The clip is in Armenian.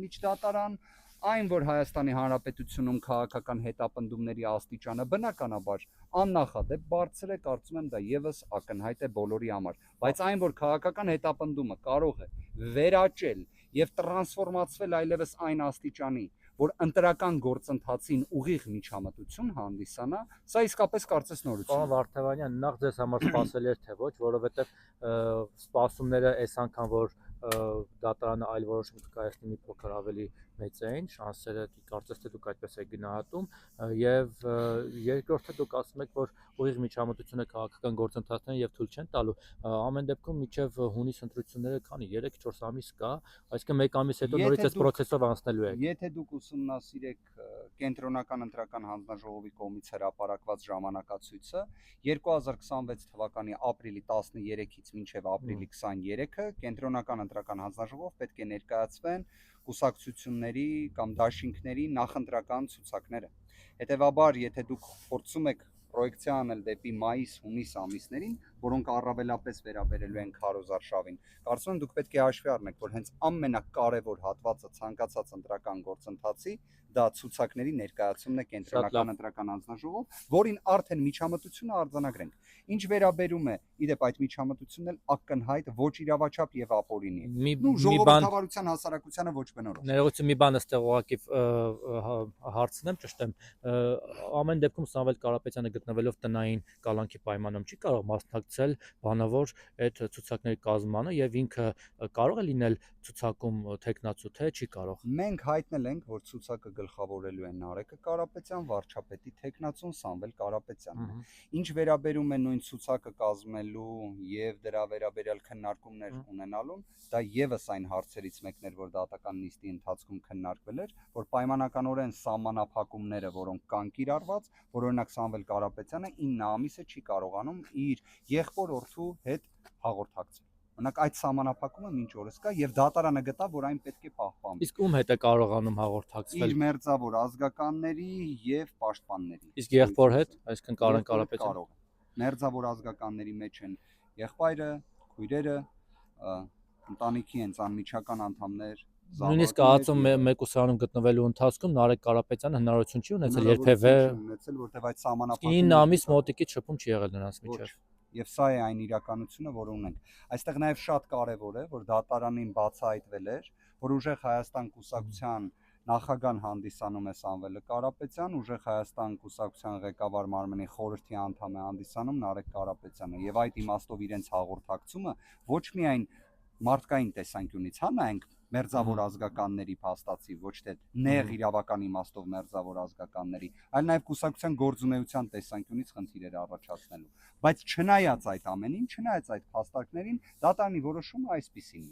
Միջդատարան այն, որ Հայաստանի Հանրապետությունում քաղաքական հետապնդումների աստիճանը բնականաբար աննախադեպ բարձր է, կարծում եմ դա եւս ակնհայտ է բոլորի համար, բայց այն, որ քաղաքական հետապնդումը կարող է վերաճել եւ տրանսֆորմացվել այլևս այն աստիճանի, որ ընտրական գործընթացին ուղիղ միջամտություն հանդիսանա, սա իսկապես կարծես նորություն Պարոն Վարդևանյան, նախ ձեզ համար սպասելի էր թե ոչ, որովհետև սպասումները այս անգամ որ դատարանը այլ որոշում կկայացնի մի փոքր ավելի մեծ էին, շանսերը կարծես թե դուք այդպես եք գնահատում, եւ երկրորդը դուք ասում եք, որ ուղիղ միջամտությունը քաղաքական գործընթացներին եւ թույլ չեն տալու, ամեն դեպքում մինչեւ հունիս ընտրությունները քանի 3-4 ամիս կա, այսինքն 1 ամիս հետո նորից այս process-ով անցնելու եք։ Եթե դուք ուսումնասիրեք կենտրոնական ընտրական հանձնաժողովի կողմից հրապարակված ժամանակացույցը 2026 թվականի ապրիլի 13-ից մինչև ապրիլի 23-ը կենտրոնական ընտրական հանձնաժողով պետք է ներկայացվեն կուսակցությունների կամ դաշինքների նախընտրական ցուցակները։ Հետևաբար, եթե դուք փորձում եք պրոյեկցիա անել դեպի մայիս-հունիս ամիսներին, որոնք առավելապես վերաբերելու են քարոզարշավին, կարծում եմ դուք պետք է հաշվի առնեք, որ հենց ամենակարևոր հատվածը ցանկացած ընտրական գործընթացի դա ցուցակների ներկայացումն է կենտրոնական ընտրական հանձնաժողով, որին արդեն միջամտությունը արձանագրենք։ Ինչ վերաբերում է, իդեպ այդ միջամտությունն էլ ակնհայտ ոչ իրավաչափ եւ ապօրինի է։ Ժողովրդավարության հասարակությանը ոչ բնորոշ։ Ներողություն, մի բան այստեղ ուղղակի հարցնեմ, ճշտեմ։ Ամեն դեպքում Սամվել Կարապետյանը գտնվելով տնային կալանքի պայմանում չի կարող մասնակցել բանավոր այդ ցուցակների կազմմանը եւ ինքը կարող է լինել ցուցակում տեխնացու, թե չի կարող։ Մենք հայտնել ենք, որ ցուցակը գլխավորելու է Նարեկը Կարապետյան, վարչապետի տեխնացուն Սամվել Կարապետյանն է։ Ինչ վերաբերում է նույն ցուցակը կազմելու եւ դրա վերաբերյալ քննարկումներ ունենալուն, դա եւս այն հարցերից մեկն էր, որ դատական նիստի ընթացքում քննարկվել էր, որ պայմանականորեն սահմանափակումները, որոնք կան կիրառված, որ օրինակ Սամվել Կարապետյանը 9 ամիսը չի կարողանում իր եղբոր որդու հետ հաղորդակցել։ Օրինակ այդ սահմանափակումը մինչ օրս կա եւ դատարանը գտավ, որ այն պետք է պահպանվի։ Իսկ ում հետ է կարողանում հաղորդակցվել։ Իր մերձավոր ազգականների եւ պաշտպանների։ Իսկ եղբոր հետ, այսինքն Կարեն Կարապետյան կարող է։ Մերձավոր ազգականների մեջ են եղբայրը, քույրերը, ընտանիքի հենց անմիջական անդամներ, նույնիսկ ԱԱԾ մեկուսանում գտնվելու ընթացքում Նարեկ Կարապետյանը հնարավորություն չի ունեցել երբևէ ունեցել, որտեղ այդ սահմանափակումը 9 ամիս մոտիկից շփում չի եղել նրանց միջև։ Եվ սա է այն իրականությունը, որ ունենք։ Այստեղ նաև շատ կարևոր է, որ դատարանին բացահայտվել էր, որ ուժեղ Հայաստան կուսակցության նախագահան հանդիսանում է Սամվելը Կարապետյան, ուժեղ Հայաստան կուսակցության ղեկավար մարմնի խորհրդի անդամ է հանդիսանում Նարեկ Կարապետյանը, եւ այդ իմաստով իրենց հաղորդակցումը ոչ միայն մարդկային տեսանկյունից, նայենք մերձավոր ազգականների փաստացի, ոչ թե նեղ իրավական իմաստով մերձավոր ազգականների, այլ նաև կուսակցության գործունեության տեսանկյունից խնդիր էր առաջացնելու։ Բայց չնայած այդ ամենին, չնայած այդ փաստարկներին, դատարանի որոշումը այսպիսին է։